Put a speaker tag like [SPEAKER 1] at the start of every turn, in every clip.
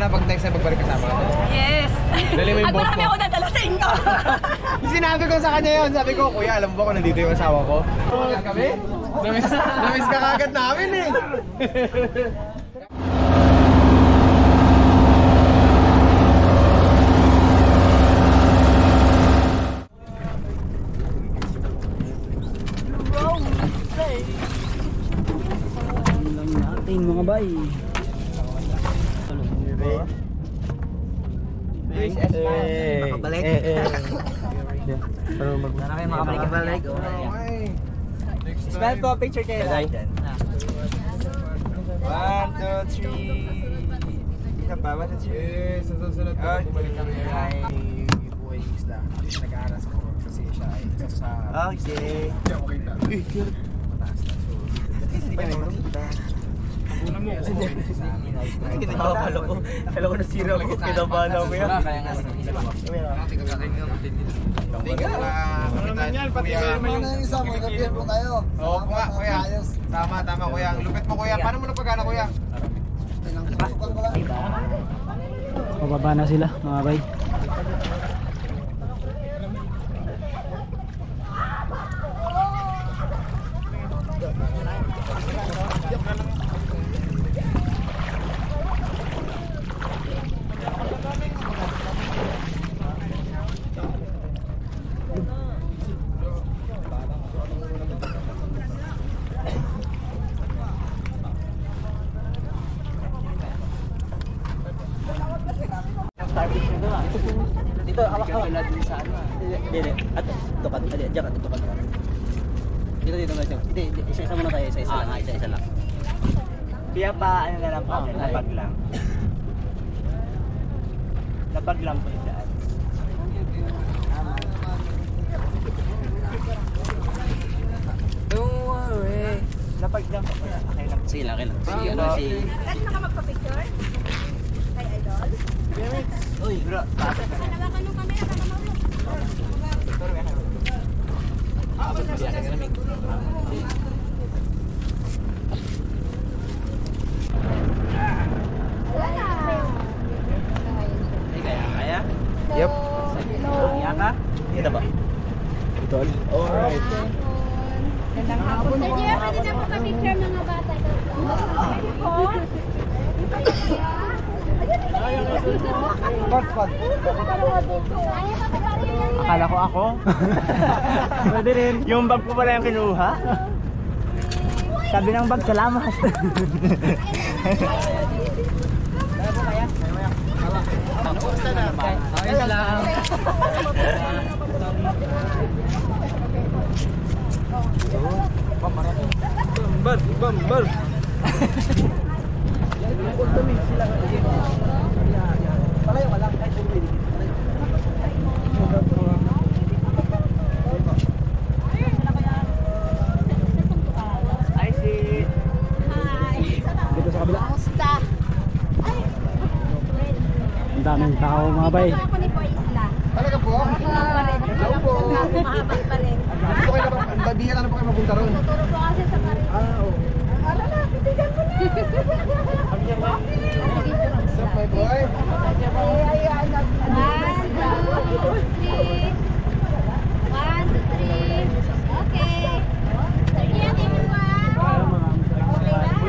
[SPEAKER 1] Sana pag next time magbalik kasama ka.
[SPEAKER 2] Yes!
[SPEAKER 1] Dali mo yung
[SPEAKER 2] At
[SPEAKER 1] boss
[SPEAKER 2] marami
[SPEAKER 1] mo.
[SPEAKER 2] ako nadala sa inyo!
[SPEAKER 1] Sinabi ko sa kanya yun. Sabi ko, kuya, alam mo ba kung nandito yung asawa ko? Kami? Namiss ka kagad namin eh.
[SPEAKER 3] Mga bay.
[SPEAKER 1] Makabalik.
[SPEAKER 3] Sana kayo makabalik.
[SPEAKER 1] Smile po, picture kayo lang. 1, 2, 3. Isa pa, 1, 2, 3. Sa susunod ko, bumalik kami ay buhay isla. Nag-aaral sa Coron kasi siya ay isa sa... Okay. Hindi ako kita. Mataas na. So, hindi kami makita. Una mo ko.
[SPEAKER 3] Kala ko nasira ko. Kinabahan ako yan.
[SPEAKER 1] Tiga lang. Ano naman yan? Pati kayo naman yung...
[SPEAKER 4] Ano isa mo? Gabihan po kayo.
[SPEAKER 1] Oo po nga, kuya. Tama, kuya. Lupit mo, kuya. Paano mo napagana, kuya?
[SPEAKER 3] Pababa na sila mga bay.
[SPEAKER 4] Dito, hawak-hawak. Dito, at tukan. Diyan ka, tukan. Dito, guys. Hindi, isa-isa muna tayo. Isa-isa lang. Isa-isa lang.
[SPEAKER 3] Kaya pa, ano na lang po, lapag lang. Lapag lang po dyan. Don't worry. Lapag lang po. Okay lang.
[SPEAKER 4] Sige lang. Sige, ano si...
[SPEAKER 2] Saan na ka magpa-picture? Kay Idol?
[SPEAKER 4] Uy, bro.
[SPEAKER 2] Hawakan yung camera,
[SPEAKER 4] Kaya?
[SPEAKER 1] Yep.
[SPEAKER 4] Kaya ka? Dito ba?
[SPEAKER 1] Ito. Alright.
[SPEAKER 2] Gandang hapon po. Sir, pwede na po ka-picture mga bata. Pwede po?
[SPEAKER 3] Akala ko ako. Pwede rin. Yung bag ko pala yung kinuha. Sabi ng bag, salamat.
[SPEAKER 4] Okay lang.
[SPEAKER 1] Bambar.
[SPEAKER 3] I see.
[SPEAKER 2] Hi.
[SPEAKER 3] Dito sa kabila.
[SPEAKER 2] Kamusta?
[SPEAKER 3] Ang daming tao mga bay.
[SPEAKER 2] Ako ni Po Isla.
[SPEAKER 1] Talaga po?
[SPEAKER 2] Hello po. Mahaba pa rin.
[SPEAKER 1] Dito kayo naman, babihan ano pa kayo mapunta ron?
[SPEAKER 2] Tuturo po kasi sa Paris.
[SPEAKER 1] Oo.
[SPEAKER 2] Ala na, titigan ko na.
[SPEAKER 1] What's up, my boy?
[SPEAKER 2] Ayan. 1, 2, 3. 1, 2, 3. Okay. Sige, tingin mo ah.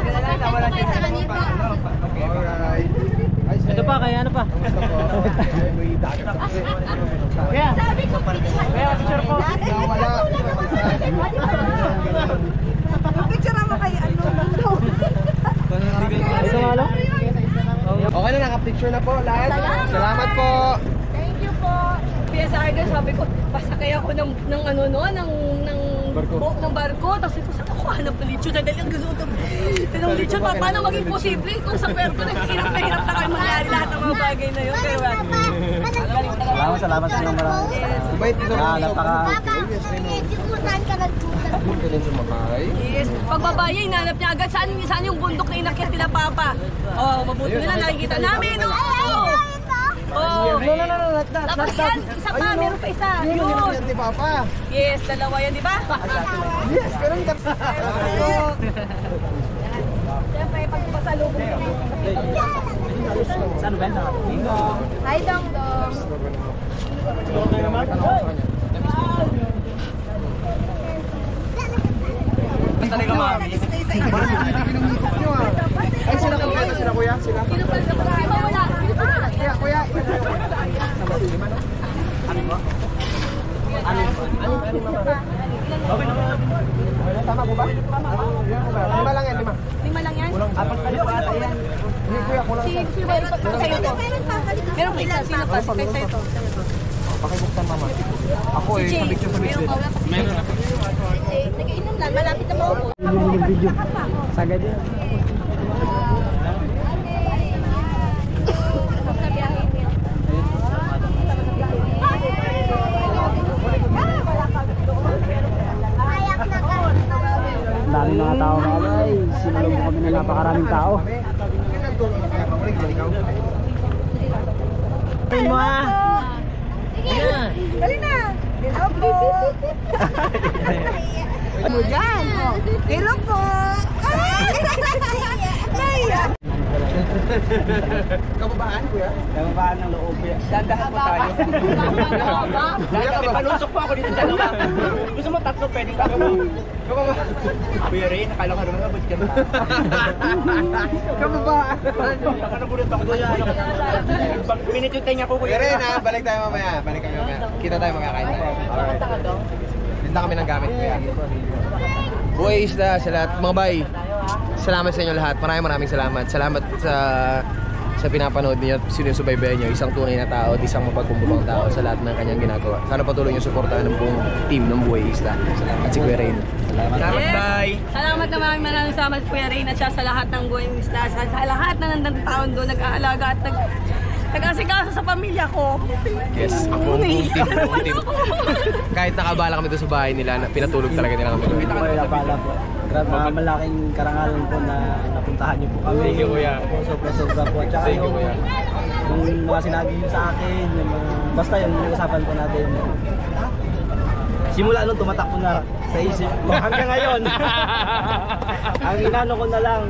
[SPEAKER 2] Okay na. Wala kayo sa kanito.
[SPEAKER 1] Alright.
[SPEAKER 3] Ito pa, kaya ano pa?
[SPEAKER 1] Kamusta po? May dagat ako.
[SPEAKER 3] Kaya.
[SPEAKER 2] Sabi ko,
[SPEAKER 3] Kaya, picture po.
[SPEAKER 1] Wala.
[SPEAKER 2] picture mo kay ano lang daw.
[SPEAKER 3] Ito nga lang.
[SPEAKER 1] Okay na, naka-picture na po lahat. Salamat po.
[SPEAKER 2] Thank you po. PSR din, sabi ko, pasakay ako ng ano no, ng barko. Tapos ito, saan ako hanap ng lechon? Dahil ang gusto ko, ng lechon, paano maging posible? Kung sa barko, hirap na kayo mangyari lahat ng mga bagay na yun. Pero,
[SPEAKER 4] Salamat sa inyo marami.
[SPEAKER 1] Bait ito.
[SPEAKER 2] saan ka nagpunta?
[SPEAKER 1] Punta din sumakay.
[SPEAKER 2] Yes. Pagbabaya, hinanap niya agad saan yung bundok na inakyat nila Papa. Oh, mabuti nila, nakikita namin. Oh! Oh!
[SPEAKER 1] No.
[SPEAKER 2] Tapos yan, isa pa, meron pa isa. Yun.
[SPEAKER 1] Yan ni Papa.
[SPEAKER 2] Yes, dalawa yan, di ba?
[SPEAKER 1] Yes, pero hindi.
[SPEAKER 2] Siyempre, pag pasalubong
[SPEAKER 3] Saan ba yan?
[SPEAKER 2] Hi, Dong Dong.
[SPEAKER 3] Talaga mami.
[SPEAKER 1] Ay, sila kuya? Sila?
[SPEAKER 2] Sino pa sa pagkakita? Wala.
[SPEAKER 1] Kuya.
[SPEAKER 3] Okay naman.
[SPEAKER 1] Tama po ba? Lima lang yan, lima.
[SPEAKER 2] 5 lang yan?
[SPEAKER 3] Apat kayo pa ata yan.
[SPEAKER 1] Hindi kuya, kulang
[SPEAKER 2] Si
[SPEAKER 1] isa.
[SPEAKER 2] Meron pa sa'yo to. Meron pa isa. Sino pa? Kay sa'yo to.
[SPEAKER 1] Pakibuktan mama. Ako eh,
[SPEAKER 2] Jay,
[SPEAKER 1] sabik siya sa
[SPEAKER 2] meron
[SPEAKER 1] biscuit.
[SPEAKER 2] pa. Wala pa si Jay. Nag-inom lang. Malapit na maupo.
[SPEAKER 3] Yung video. Sagad yan. Ang dami mga tao mga bay. Sinulong kami na napakaraming tao. Ay mo ah.
[SPEAKER 2] Dali na. Hello po. Ano dyan? Hello po.
[SPEAKER 1] Kababaan kuya?
[SPEAKER 3] Kababaan ng loob yan.
[SPEAKER 4] Dandahan po tayo. Palusok po ako dito dalawa. Gusto mo tatlo, pwedeng ka mo. Kuya Ray, nakala ko naman abot ka na.
[SPEAKER 1] Kababaan.
[SPEAKER 4] Nakanagulat ako kuya. Minute yung tenga ko kuya.
[SPEAKER 1] Kuya Ren ha, balik tayo mamaya. Balik kami mamaya. Kita tayo mamaya, kain tayo. Alright. Tinda kami ng gamit kuya. Buhay isda sa lahat. Mga bay, salamat sa inyo lahat. Maraming salamat. Salamat sa pinapanood niyo at sinusubaybayan niyo. Isang tunay na tao at isang mapagkumbabang tao sa lahat ng kanyang ginagawa. Sana patuloy niyo suportahan ng buong team ng Buhay Isda. At si Kuya Rain.
[SPEAKER 4] Salamat, bye.
[SPEAKER 2] Salamat na maraming salamat Kuya Rain at siya sa lahat ng Buhay Isda. Sa lahat na nandang taon doon nag-aalaga at nag-asikaso sa pamilya ko.
[SPEAKER 1] Yes, buong team. Kahit nakabala kami doon sa bahay nila, pinatulog talaga nila kami doon.
[SPEAKER 3] Wala pala po. Grabe, malaking karangalan po na napuntahan niyo po kami.
[SPEAKER 1] Thank you, kuya.
[SPEAKER 3] Sobra po. Tsaka
[SPEAKER 1] Thank you, kuya.
[SPEAKER 3] yung mga sinabi niyo sa akin, yung basta yun, usapan po natin. Simula nung tumatakbo na sa isip ko hanggang ngayon. Ang inano ko na lang,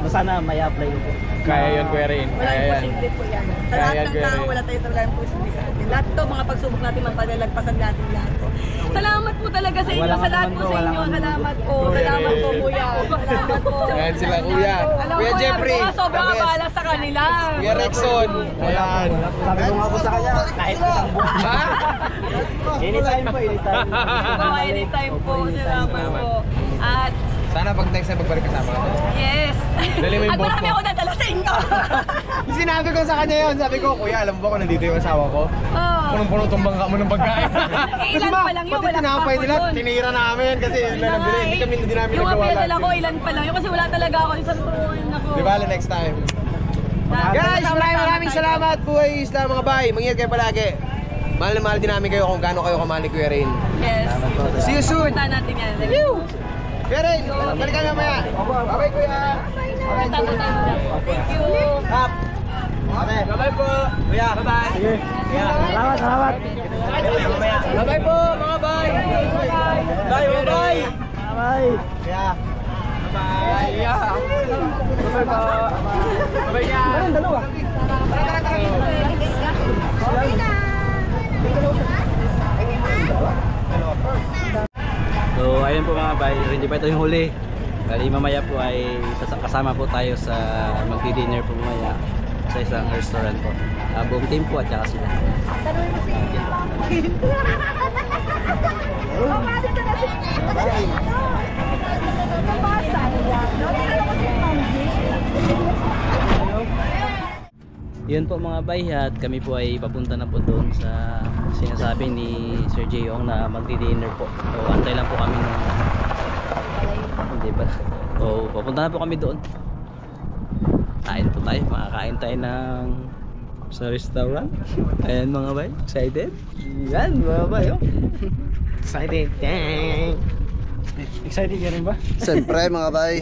[SPEAKER 3] sana may apply ko po.
[SPEAKER 1] Kaya yun, Kuya Rain.
[SPEAKER 2] Wala
[SPEAKER 1] Kaya
[SPEAKER 2] yung
[SPEAKER 1] yan.
[SPEAKER 2] posible po yan. Sa
[SPEAKER 1] Kaya
[SPEAKER 2] lahat
[SPEAKER 1] yan,
[SPEAKER 2] ng
[SPEAKER 1] Kuya
[SPEAKER 2] tao,
[SPEAKER 1] Rain.
[SPEAKER 2] wala tayo talaga yung posible sa atin. Lahat to, mga pagsubok natin, mapalalagpasan natin lahat to. Salamat po talaga sa inyo,
[SPEAKER 3] Walang
[SPEAKER 2] sa lahat
[SPEAKER 3] naman
[SPEAKER 2] po
[SPEAKER 3] po,
[SPEAKER 2] sa inyo.
[SPEAKER 3] walang
[SPEAKER 2] Salamat po,
[SPEAKER 1] Kuya
[SPEAKER 2] salamat po
[SPEAKER 1] Rain.
[SPEAKER 2] kuya. Salamat po.
[SPEAKER 1] Ayan sila, kuya.
[SPEAKER 2] Alam
[SPEAKER 1] Kuya
[SPEAKER 2] ko,
[SPEAKER 1] Jeffrey.
[SPEAKER 2] sobrang
[SPEAKER 1] the best.
[SPEAKER 2] abala sa kanila.
[SPEAKER 1] Kuya Rexon. Ayan.
[SPEAKER 3] Sabi ko nga po sa kanya, kahit isang buwan.
[SPEAKER 1] Ha?
[SPEAKER 3] Anytime po, anytime.
[SPEAKER 2] Po, anytime po, salamat po. At
[SPEAKER 1] Sana pag next time magbalik kasama ka.
[SPEAKER 2] yes.
[SPEAKER 1] Dali mo yung
[SPEAKER 2] At
[SPEAKER 1] boss
[SPEAKER 2] marami
[SPEAKER 1] mo.
[SPEAKER 2] ako nadala sa inyo.
[SPEAKER 1] Sinabi ko sa kanya yun. Sabi ko, kuya, alam mo ba kung nandito yung asawa ko?
[SPEAKER 2] Oh.
[SPEAKER 1] Punong-puno itong bangka mo ng pagkain.
[SPEAKER 2] Ilan pa lang yun,
[SPEAKER 1] pati
[SPEAKER 2] wala
[SPEAKER 1] tinapay
[SPEAKER 2] pa
[SPEAKER 1] nila,
[SPEAKER 2] ako dun.
[SPEAKER 1] tinira namin kasi hindi nabili. Hindi kami hindi namin
[SPEAKER 2] Yung
[SPEAKER 1] nagawa
[SPEAKER 2] mga pinadala
[SPEAKER 1] lahat.
[SPEAKER 2] ko, ilan pa lang yun. Kasi wala talaga ako isang turuan ako.
[SPEAKER 1] Di ba, next time. Guys, maraming salamat. Buhay Isla mga bay. Mag-ingat kayo palagi. Mahal na mahal din namin kayo kung gaano kayo kamahal ni Kuya Rain.
[SPEAKER 2] Yes.
[SPEAKER 1] See you soon.
[SPEAKER 2] Punta natin yan.
[SPEAKER 1] Kuya Rain, balik kami mamaya. Bye-bye, Kuya.
[SPEAKER 2] Punta mo tayo. Thank you.
[SPEAKER 3] Kap.
[SPEAKER 1] Bye-bye po. Kuya, bye-bye.
[SPEAKER 3] Sige. Salamat, salamat.
[SPEAKER 1] Bye-bye po, mga bay. Bye, bye-bye.
[SPEAKER 3] Bye.
[SPEAKER 1] Kuya. Bye. Kuya. Bye-bye po. Bye-bye niya.
[SPEAKER 3] Anong dalawa? So ayun po mga bay, hindi pa ito yung huli. Bali mamaya po ay kasama po tayo sa magdi-dinner po mamaya sa isang restaurant po. Buong team po at saka sila. Yun po mga bay at kami po ay papunta na po doon sa sinasabi ni Sir Jayong na magdi-dinner po. So antay lang po kami ng hindi ba? So papunta na po kami doon. Kain po tayo, makakain tayo ng sa restaurant. Ayan mga bay, excited? Yan mga bay oh. Excited. Dang. Excited ka rin ba?
[SPEAKER 1] Siyempre mga bay.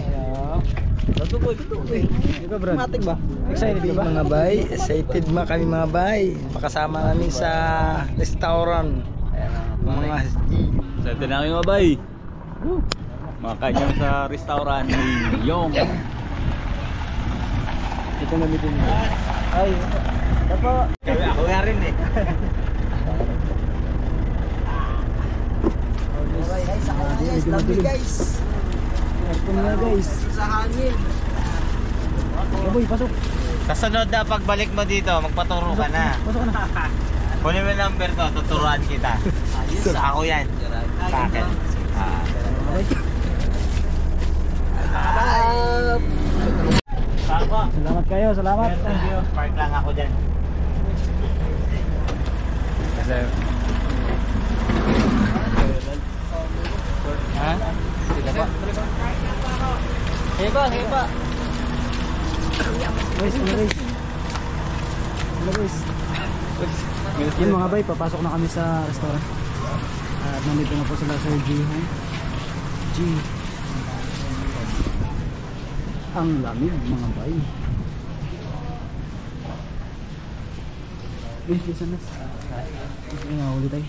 [SPEAKER 3] Ito po. Ikaw bro. Matik ba? Excited ka ba?
[SPEAKER 5] Mga bay, excited kami mga bay. Makasama namin sa restaurant. Mga
[SPEAKER 4] Excited na kami mga bay. Makakain kami sa restaurant ni Yong.
[SPEAKER 5] Ito gamitin mo. Ay, ito.
[SPEAKER 1] Ako nga rin eh.
[SPEAKER 5] Guys, lovely guys. Aircon na guys.
[SPEAKER 1] Sa hangin.
[SPEAKER 5] Boy, pasok.
[SPEAKER 3] Kasunod na pagbalik mo dito, magpaturo ka na.
[SPEAKER 5] Pasok ka na.
[SPEAKER 3] Kunin mo yung number ko, tuturuan kita. Ako yan. Takel.
[SPEAKER 5] Salamat kayo, salamat.
[SPEAKER 3] Park lang ako dyan. Ha? Sila ba? Sige ba?
[SPEAKER 5] Guys, Yun mga bay, papasok na kami sa restaurant. At nandito na po sila Sir G. Ang lamig mga bay. Listen na. Sige nga ulit tayo.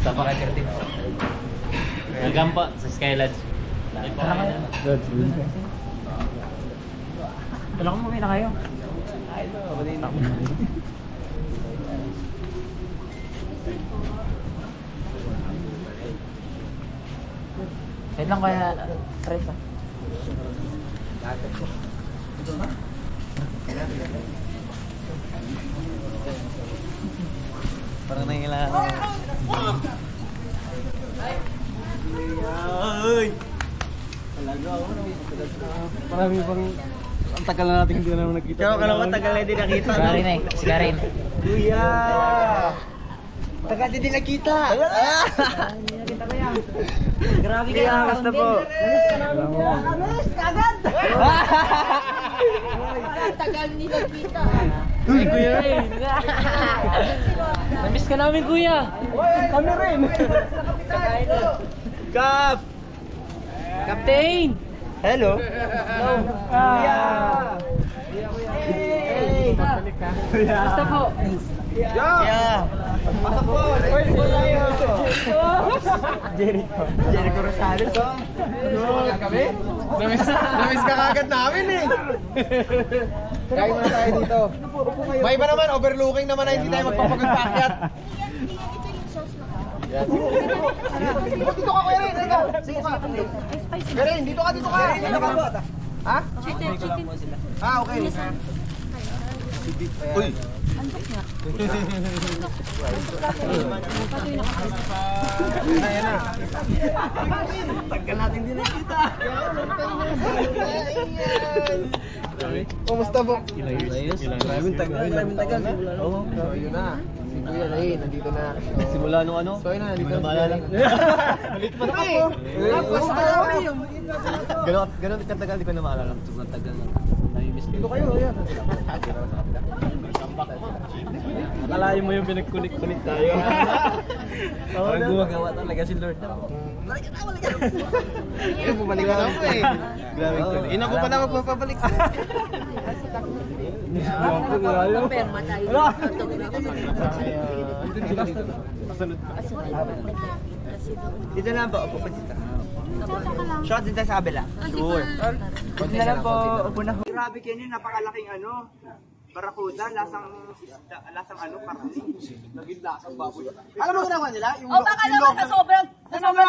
[SPEAKER 3] Sa Pakakertik. Welcome po sa Skylands.
[SPEAKER 5] Wala kong muna kayo.
[SPEAKER 3] Wait lang kaya Reza. Parang nangilangan ako. Ay!
[SPEAKER 5] Marami pang ang tagal na natin hindi na naman nakita.
[SPEAKER 3] Kaya kala ko tagal na hindi nakita. Sigarin eh, sigarin.
[SPEAKER 5] Kuya! Tagal din nakita. Nakita ko yan. Grabe ka. Basta po. Amis, agad!
[SPEAKER 2] Tagal nila kita.
[SPEAKER 3] Uy, Kuya Ray! Namiss ka namin, Kuya!
[SPEAKER 5] Kami rin!
[SPEAKER 3] Kap! Captain!
[SPEAKER 5] Hello! Hello! Kuya! Hey!
[SPEAKER 3] Basta po!
[SPEAKER 5] Yeah! Pasok po! Pwede po tayo! Jericho Rosales, oh! Ano? Kami? Namiss ka kagad namin eh! Kain muna tayo dito. May iba naman, overlooking naman na hindi tayo magpapagpaakyat. Dito ka, Kuya Rin! Sige ka! Kuya Rin, dito ka! Ano ka ba? Ha?
[SPEAKER 2] Chicken.
[SPEAKER 5] Ah, okay. Uy! Ayan na. Tagal natin din nakita. Kumusta po? Maraming tagal. Oo. So yun na. Si Kuya Ray, nandito na.
[SPEAKER 3] Simula nung ano?
[SPEAKER 5] So yun na, nandito na.
[SPEAKER 3] maalala.
[SPEAKER 5] Nandito pa na ako.
[SPEAKER 3] Ganon katagal, di ko na maalala. Sobrang tagal na. Namimiss
[SPEAKER 5] Dito kayo, yan.
[SPEAKER 3] Akalain mo yung pinag-connect tayo. Parang gumagawa talaga si Lord.
[SPEAKER 5] Bumalik na ako eh.
[SPEAKER 3] Grabe ko.
[SPEAKER 5] Ina ko pala magpapabalik.
[SPEAKER 2] Perma tayo.
[SPEAKER 5] Dito na po, upo pa dito. Shot dito sa kabila.
[SPEAKER 2] Sure.
[SPEAKER 5] Dito na lang po, upo na. Grabe kayo yun, napakalaking ano. Barakuda, lasang ano, karni. Naging lasang baboy. Alam mo ginawa nila? Yung
[SPEAKER 2] Baka naman sa sobrang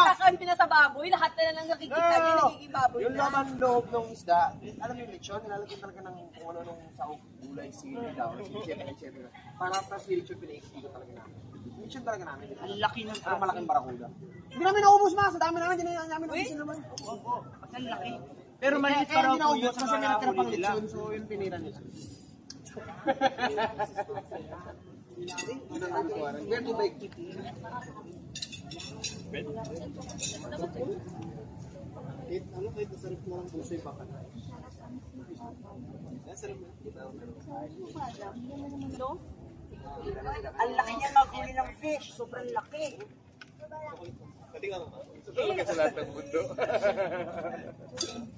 [SPEAKER 2] takang pinasababoy, lahat na lang nakikita niya, nagiging baboy
[SPEAKER 5] yung
[SPEAKER 2] na.
[SPEAKER 5] laman loob ng isda, alam mo yung lechon, nilalagyan talaga ng kung ano nung sahog, gulay, sili, daw, etc. Para tapos yung lechon, pinaikot talaga namin. Lechon talaga namin. Ang laki ng pero malaking barakuda. Hindi namin naubos ma, sa dami namin, hindi namin naubos naman. Opo, kasi ang laki. Pero maliit pa raw po yun kasi may natira pang lechon, so yung pinira nila. Where do they keep it? Ano kahit nasarap mo lang puso yung bakat? Ang laki niya maghuli ng fish, sobrang laki. Talaga sa lahat ng mundo.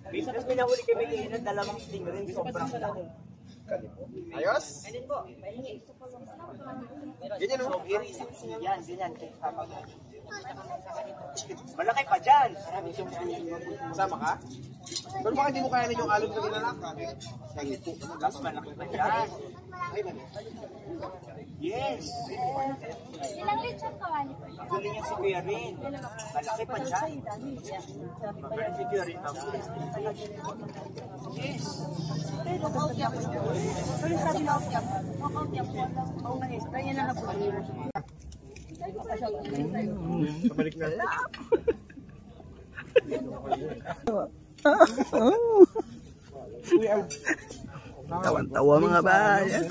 [SPEAKER 4] Bisa tapos may nahuli kami ng dalawang stingray. Sobrang laki.
[SPEAKER 5] Ayos? Ganyan o?
[SPEAKER 4] Yan, ganyan. Malaki pa dyan.
[SPEAKER 5] Sama ka? Pero baka hindi mo kaya yung alon sa ginalaka.
[SPEAKER 4] Mas malaki pa dyan. Yes.
[SPEAKER 2] Ilang lechon kawali po?
[SPEAKER 4] Huli niya si Kuya Rin. Malaki pa dyan. Malaki si Kuya Rin. Yes.
[SPEAKER 2] Sorry, sabi na ako. Oo nga eh. Kaya na po.
[SPEAKER 5] Pabalik na.
[SPEAKER 3] Tawan-tawa mga bayan.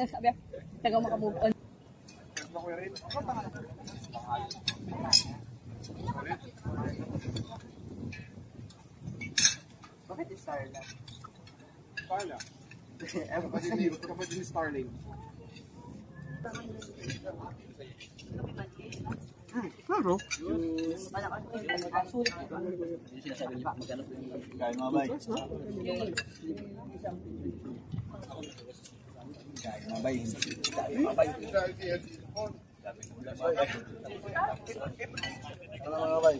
[SPEAKER 2] Sabi, taga makamove on.
[SPEAKER 5] Bakit Starling? Starling? Kapatid ni Starling. Claro.
[SPEAKER 4] Kain mga bay.
[SPEAKER 5] Ano mga bay?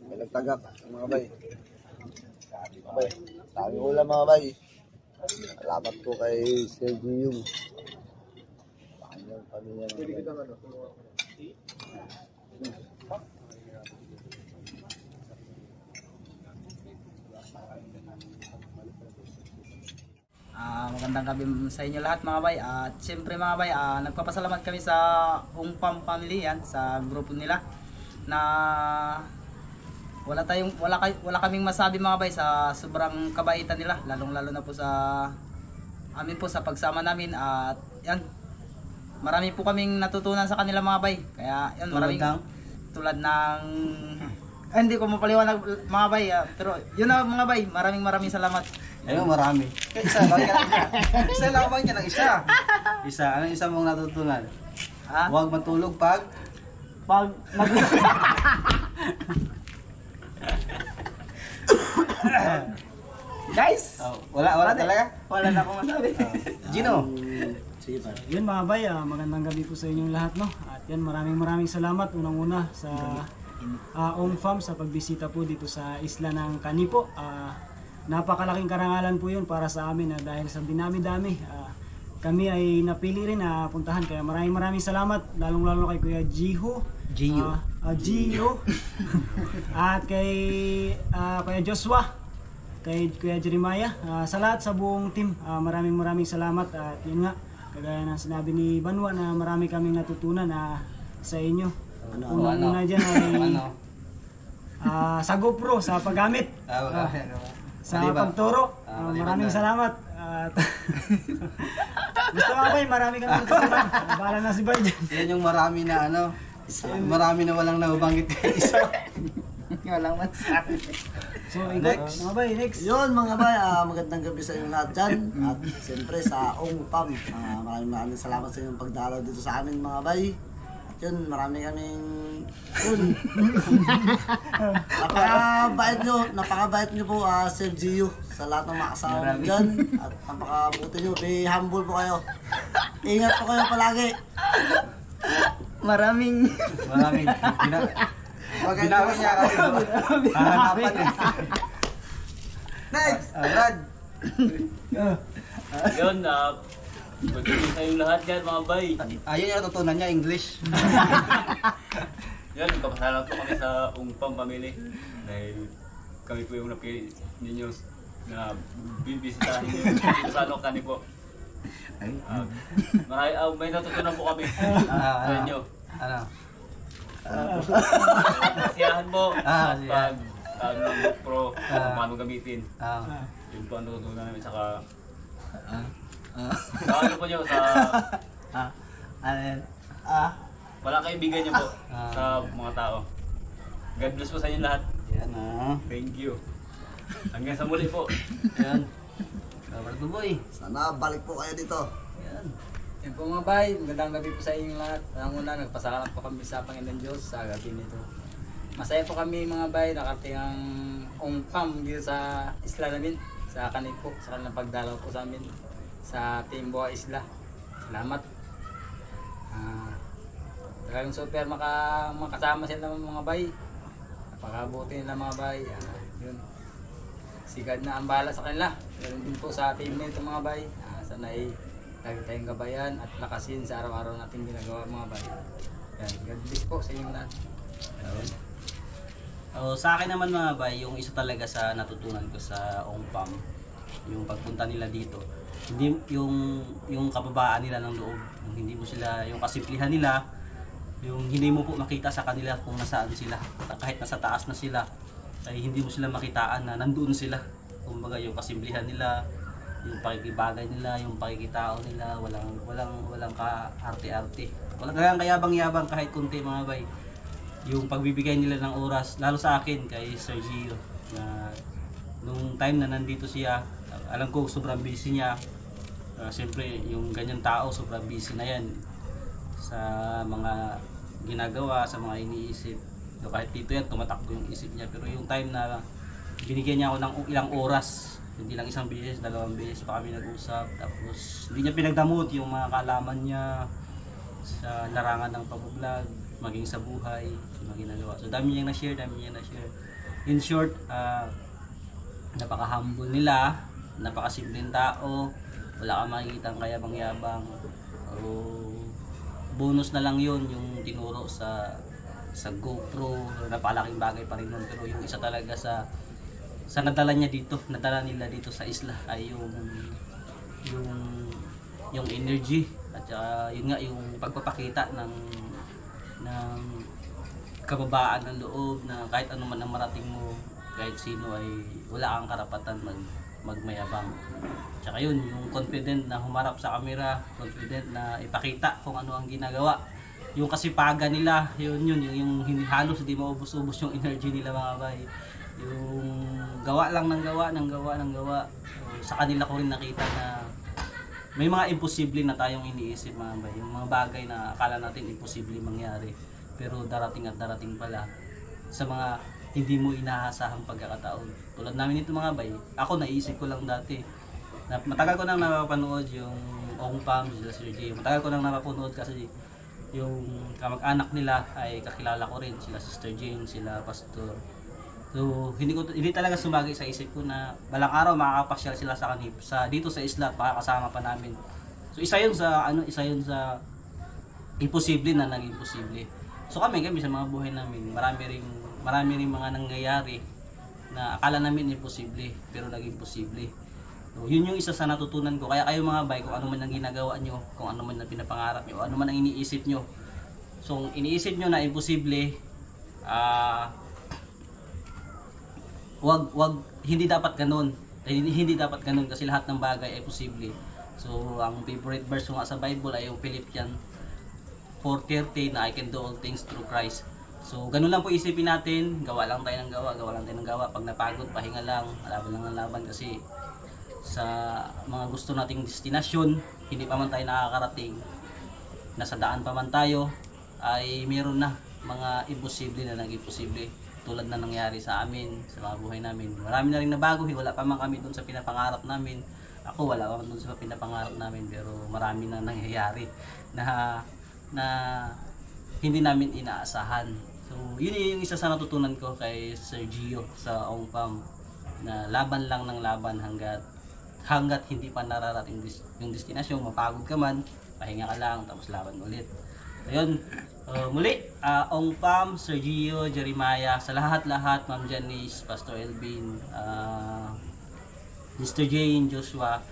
[SPEAKER 5] May nagtagap mga bay. Sabi ulam mga bay. Salamat ko kay Sergio. Pwede kita ano?
[SPEAKER 3] Magandang gabi sa inyo lahat mga bay. At siyempre mga bay, nagpapasalamat kami sa Ungpam family yan, sa grupo nila na wala kaming masabi mga bay sa sobrang kabaitan nila, lalong-lalo na po sa amin po sa pagsama namin. At yan, marami po kaming natutunan sa kanila mga bay. Kaya yan, maraming tulad ng hindi ko mapaliwanag mga bay, pero yun na mga bay, maraming salamat.
[SPEAKER 4] Ayun, marami. Isa lang yan. Isa lang ba yan ng isa? Isa. Anong isa mong natutunan? Huwag matulog pag
[SPEAKER 3] Guys!
[SPEAKER 4] Wala talaga?
[SPEAKER 3] Wala na akong masabi.
[SPEAKER 4] Gino?
[SPEAKER 5] Sige pa.
[SPEAKER 6] Yun mga bay, magandang gabi po sa inyong lahat, no? At yan, maraming salamat unang-una sa Ungpam sa pagbisita po dito sa isla ng Kanipo. Napakalaking karangalan po yun para sa amin dahil sa dinami-dami. Kami ay napili rin na puntahan, kaya maraming salamat, lalong-lalo kay Kuya Gio. At kay Kuya Joshua, kay Kuya Jeremiah, sa lahat sa buong team, maraming salamat. At yun nga, kagaya ng sinabi ni Banwa na marami kaming natutunan sa inyo. Una dyan ay sa GoPro, sa paggamit, sa pagturo. Maraming salamat. At gusto nga ba, marami kaming natutunan. Bahala na si Bay dyan.
[SPEAKER 4] Yan yung marami na marami na walang nabanggit kay isa.
[SPEAKER 3] Walang masabi.
[SPEAKER 6] So, next. Mga bay, next.
[SPEAKER 7] Yun mga bay, magandang gabi sa inyo lahat dyan. At siyempre sa Ungpam, maraming salamat sa inyong pagdalaw dito sa amin mga bay. At yun, marami kaming napakabait nyo po Sir Gio sa lahat ng mga kasama mo dyan. At napakabuti nyo, be humble po kayo. Ingat po kayo palagi.
[SPEAKER 3] Maraming
[SPEAKER 4] Ginawin niya kasi hahanapan eh.
[SPEAKER 7] Next!
[SPEAKER 4] Rad!
[SPEAKER 8] Yun, magiging kayong lahat dyan mga bay.
[SPEAKER 4] Ayun yung natutunan niya, English.
[SPEAKER 8] Yan, kapasalamat po kami sa Ungpam family. Dahil kami po yung napili ninyo na bibisitahin nyo dito sa Kani po. May natutunan po kami sa inyo.
[SPEAKER 4] Ano?
[SPEAKER 8] Kasiyahan po
[SPEAKER 4] Kasiyahan.
[SPEAKER 8] pag GoPro, paano gamitin. Yung po ang natutunan namin, saka sa ano po nyo, sa walang kaibigan nyo po sa mga tao. God bless po sa inyo lahat.
[SPEAKER 4] Yan
[SPEAKER 8] Thank you. Hanggang sa muli po.
[SPEAKER 4] Yan. Kabar boy.
[SPEAKER 7] Sana balik po kayo dito.
[SPEAKER 4] Yan.
[SPEAKER 9] Yan po mga bay, magandang gabi po sa inyong lahat. Una, nagpasalamat po kami sa Panginoon Diyos sa gabi nito. Masaya po kami mga bay, nakarating ang Ongpam dito sa isla namin, sa kanil po, sa kanilang pagdalaw po sa amin sa Timboa Isla. Salamat. Talagang super makasama sila mga bay. Napakabuti nila mga bay. Yun. Sigad na ang bahala sa kanila. Ganun din po sa team nito mga bay. Sana'y lagi tayong gabayan at lakasin sa araw-araw natin ginagawa mga bay. Yan, God bless po sa inyong lahat.
[SPEAKER 3] Sa akin naman mga bay, yung isa talaga sa natutunan ko sa Ongpam, yung pagpunta nila dito, hindi yung kababaan nila ng loob, yung hindi mo sila, yung kasimplihan nila, yung hindi mo po makita sa kanila kung nasaan sila, kahit nasa taas na sila, ay hindi mo sila makitaan na nandoon sila. Kumbaga yung kasimplihan nila, yung pakikibagay nila, yung pakikitao nila, walang ka-arte-arte. Walang kayabang-yabang kahit kunti mga bay. Yung pagbibigay nila ng oras, lalo sa akin kay Sir Gio, na nung time na nandito siya, alam ko sobrang busy niya. Siyempre yung ganyan tao sobrang busy na yan sa mga ginagawa, sa mga iniisip. So, kahit dito yan, tumatakbo yung isip niya. Pero yung time na binigyan niya ako ng ilang oras, hindi lang isang beses, 2 beses pa kami nag-usap. Tapos hindi niya pinagdamot yung mga kaalaman niya sa larangan ng pag-vlog, maging sa buhay, sa mga ginagawa. So dami niyang na-share, In short, napaka-humble nila, napaka-simpleng tao, wala kang makikita ang kayabang-yabang. Bonus na lang yun yung tinuro sa GoPro, napakalaking bagay pa rin nun. Pero yung isa talaga sa nadala nila dito sa isla ay yung energy at yun nga yung pagpapakita ng kababaan ng loob, na kahit ano man ang marating mo, kahit sino ay wala kang karapatan magmayabang. Tsaka yun, yung confident na humarap sa camera, confident na ipakita kung ano ang ginagawa. Yung kasipagan nila, yung halos hindi maubos-ubos yung energy nila mga bay. Yung gawa lang ng gawa. Sa kanila ko rin nakita na may mga imposible na tayong iniisip mga bay. Yung mga bagay na akala natin imposible mangyari, pero darating at darating pala sa mga hindi mo inaasahang pagkakataon. Tulad namin nito mga bay, ako naisip ko lang dati. Matagal ko nang napapanood yung Ongpam, sila Sir J. Matagal ko nang napapanood kasi yung kamag-anak nila ay kakilala ko rin, sila Sister Jane, sila Pastor. So hindi talaga sumagay sa isip ko na balang araw makakapasyal sila dito sa isla at makakasama pa namin. So isa yun sa imposible na naging posible. So kami sa mga buhay namin, marami ring mga nangyayari na akala namin imposible pero naging posible. So yun yung isa sa natutunan ko. Kaya kayo mga bay, kung ano man ang ginagawa nyo, kung ano man ang pinapangarap nyo, ano man ang iniisip nyo. So iniisip nyo na imposible, hindi dapat ganun. Hindi dapat ganun kasi lahat ng bagay ay posible. So ang favorite verse ko nga sa Bible ay yung Philippians 4:30 na I can do all things through Christ. So ganun lang po isipin natin, gawa lang tayo ng gawa. Pag napagod, pahinga lang, laban lang ng laban kasi sa mga gusto nating destinasyon, hindi pa man tayo nakakarating, nasa daan pa man tayo, ay meron na mga imposible na naging posible. Tulad na nangyari sa amin, sa mga buhay namin. Marami na rin nabago, wala pa man kami doon sa pinapangarap namin. Ako wala pa man doon sa pinapangarap namin, pero marami na nangyayari na hindi namin inaasahan. So yun yung isa sa natutunan ko kay Sir Gio sa Ongpam, na laban lang ng laban hanggat hindi pa nararating yung destinasyon. Mapagod ka man, pahinga ka lang, tapos laban ulit. Ayun, muli, Ongpam, Sir Gio, Jeremiah, sa lahat-lahat, Ma'am Janice, Pastor Elvin, Mr. Jane, Joshua,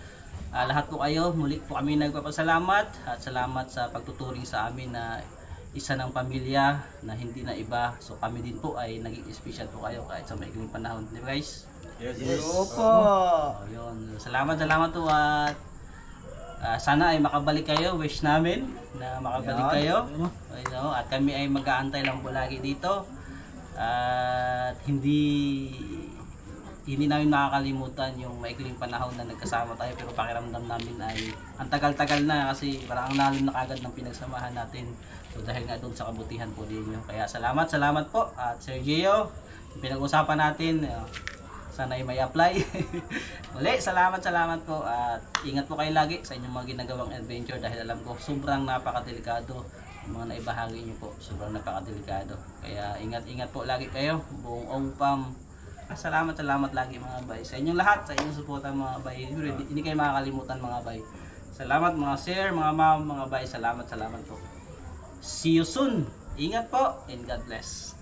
[SPEAKER 3] lahat po kayo, muli po kami nagpapasalamat at salamat sa pagtuturing sa amin na isa ng pamilya na hindi na iba. So kami din po ay naging special po kayo kahit sa maikling panahon, di ba guys?
[SPEAKER 1] Yes.
[SPEAKER 3] Opo. Yun. Salamat po at sana ay makabalik kayo. Wish namin na makabalik kayo. At kami ay mag-aantay lang po lagi dito. At hindi hindi namin makakalimutan yung maikling panahon na nagkasama tayo, pero pakiramdam namin ay ang tagal-tagal na kasi parang nalim na kagad ng pinagsamahan natin. So dahil nga doon sa kabutihan po ninyo. Kaya salamat po. At Sir Gio, yung pinag-usapan natin, sana ay may apply. Muli, salamat po. At ingat po kayo lagi sa inyong mga ginagawang adventure dahil alam ko sobrang napakadelikado yung mga naibahagi nyo po. Sobrang napakadelikado. Kaya ingat po lagi kayo. Buong OngPam. Salamat lagi mga bay. Sa inyong lahat, sa inyong suporta mga bay. Hindi kayo makakalimutan mga bay. Salamat mga sir, mga ma'am, mga bay. Salamat po. See you soon. Ingat po and God bless.